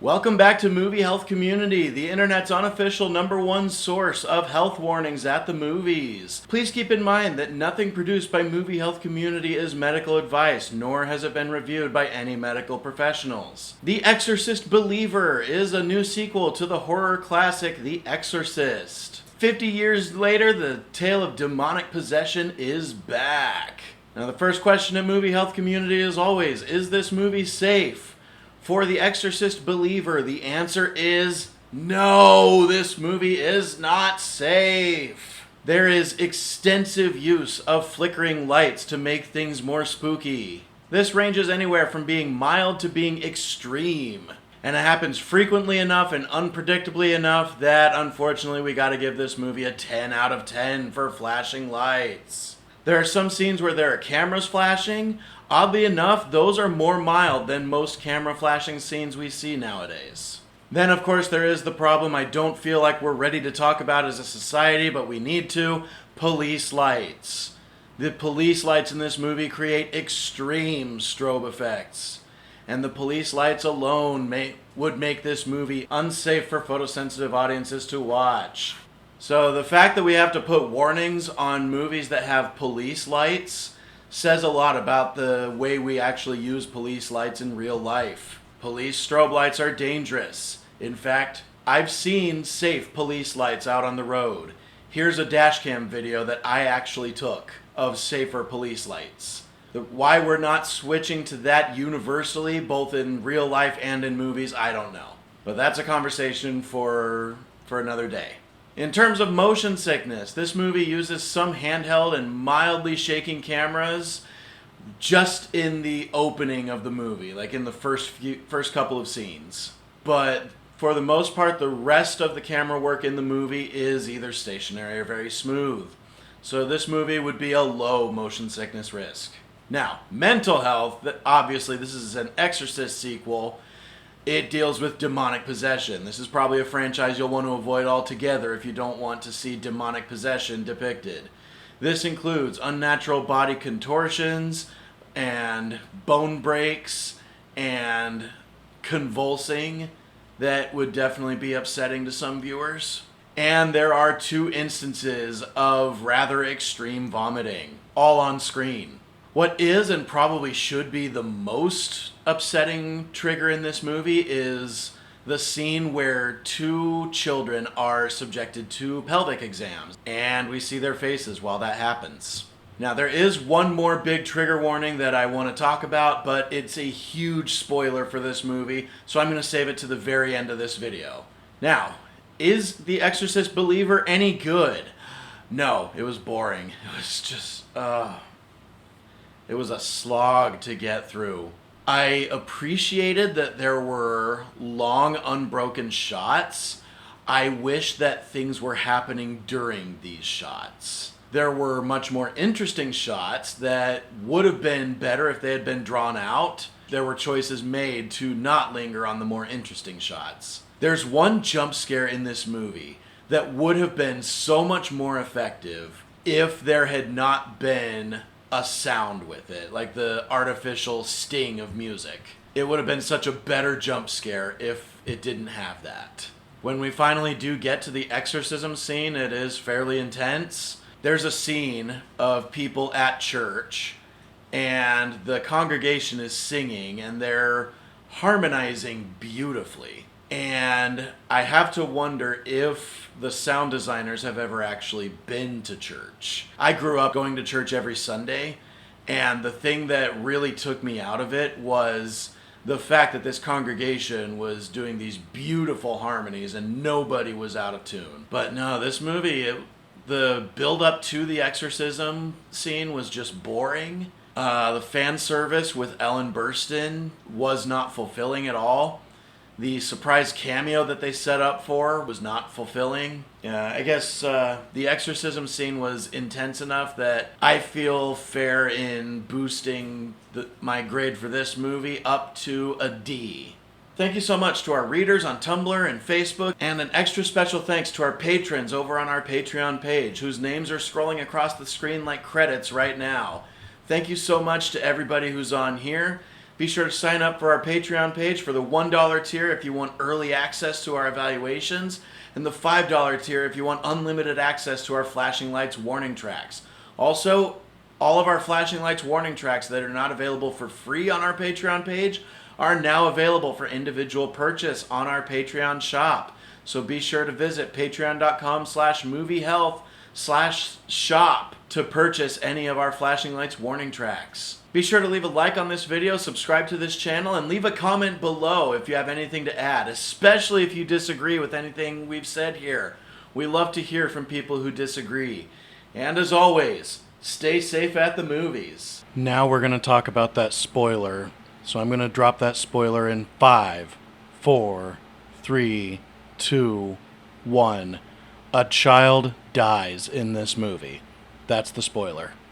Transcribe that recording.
Welcome back to Movie Health Community, the internet's unofficial #1 source of health warnings at the movies. Please keep in mind that nothing produced by Movie Health Community is medical advice, nor has it been reviewed by any medical professionals. The Exorcist Believer is a new sequel to the horror classic The Exorcist. 50 years later, the tale of demonic possession is back. Now, the first question at Movie Health Community is always, is this movie safe? For The Exorcist Believer, the answer is no, this movie is not safe. There is extensive use of flickering lights to make things more spooky. This ranges anywhere from being mild to being extreme. And it happens frequently enough and unpredictably enough that unfortunately we gotta give this movie a 10 out of 10 for flashing lights. There are some scenes where there are cameras flashing. Oddly enough, those are more mild than most camera flashing scenes we see nowadays. Then, of course, there is the problem I don't feel like we're ready to talk about as a society, but we need to: police lights. The police lights in this movie create extreme strobe effects. And the police lights alone would make this movie unsafe for photosensitive audiences to watch. So the fact that we have to put warnings on movies that have police lights says a lot about the way we actually use police lights in real life. Police strobe lights are dangerous. In fact, I've seen safe police lights out on the road. Here's a dashcam video that I actually took of safer police lights. Why we're not switching to that universally, both in real life and in movies, I don't know. But that's a conversation for another day. In terms of motion sickness, this movie uses some handheld and mildly shaking cameras just in the opening of the movie, like in the first couple of scenes. But for the most part, the rest of the camera work in the movie is either stationary or very smooth. So this movie would be a low motion sickness risk. Now, mental health, obviously this is an Exorcist sequel. It deals with demonic possession. This is probably a franchise you'll want to avoid altogether if you don't want to see demonic possession depicted. This includes unnatural body contortions and bone breaks and convulsing that would definitely be upsetting to some viewers. And there are 2 instances of rather extreme vomiting, all on screen. What is and probably should be the most upsetting trigger in this movie is the scene where 2 children are subjected to pelvic exams, and we see their faces while that happens. Now, there is one more big trigger warning that I want to talk about, but it's a huge spoiler for this movie, so I'm going to save it to the very end of this video. Now, is The Exorcist Believer any good? No, it was boring. It was just, it was a slog to get through. I appreciated that there were long, unbroken shots. I wish that things were happening during these shots. There were much more interesting shots that would have been better if they had been drawn out. There were choices made to not linger on the more interesting shots. There's one jump scare in this movie that would have been so much more effective if there had not been a sound with it, like the artificial sting of music. It would have been such a better jump scare if it didn't have that. When we finally do get to the exorcism scene, it is fairly intense. There's a scene of people at church, and the congregation is singing, and they're harmonizing beautifully. And I have to wonder if the sound designers have ever actually been to church. I grew up going to church every Sunday, and the thing that really took me out of it was the fact that this congregation was doing these beautiful harmonies and nobody was out of tune. But no, this movie, the build-up to the exorcism scene was just boring. The fan service with Ellen Burstyn was not fulfilling at all. The surprise cameo that they set up for was not fulfilling. I guess the exorcism scene was intense enough that I feel fair in boosting my grade for this movie up to a D. Thank you so much to our readers on Tumblr and Facebook, and an extra special thanks to our patrons over on our Patreon page, whose names are scrolling across the screen like credits right now. Thank you so much to everybody who's on here. Be sure to sign up for our Patreon page for the $1 tier if you want early access to our evaluations, and the $5 tier if you want unlimited access to our flashing lights warning tracks. Also, all of our flashing lights warning tracks that are not available for free on our Patreon page are now available for individual purchase on our Patreon shop. So be sure to visit patreon.com/moviehealth/shop to purchase any of our flashing lights warning tracks. Be sure to leave a like on this video, subscribe to this channel, and leave a comment below if you have anything to add, especially if you disagree with anything we've said here. We love to hear from people who disagree. And as always, stay safe at the movies. Now we're going to talk about that spoiler. So I'm going to drop that spoiler in 5, 4, 3, 2, 1. A child dies in this movie. That's the spoiler.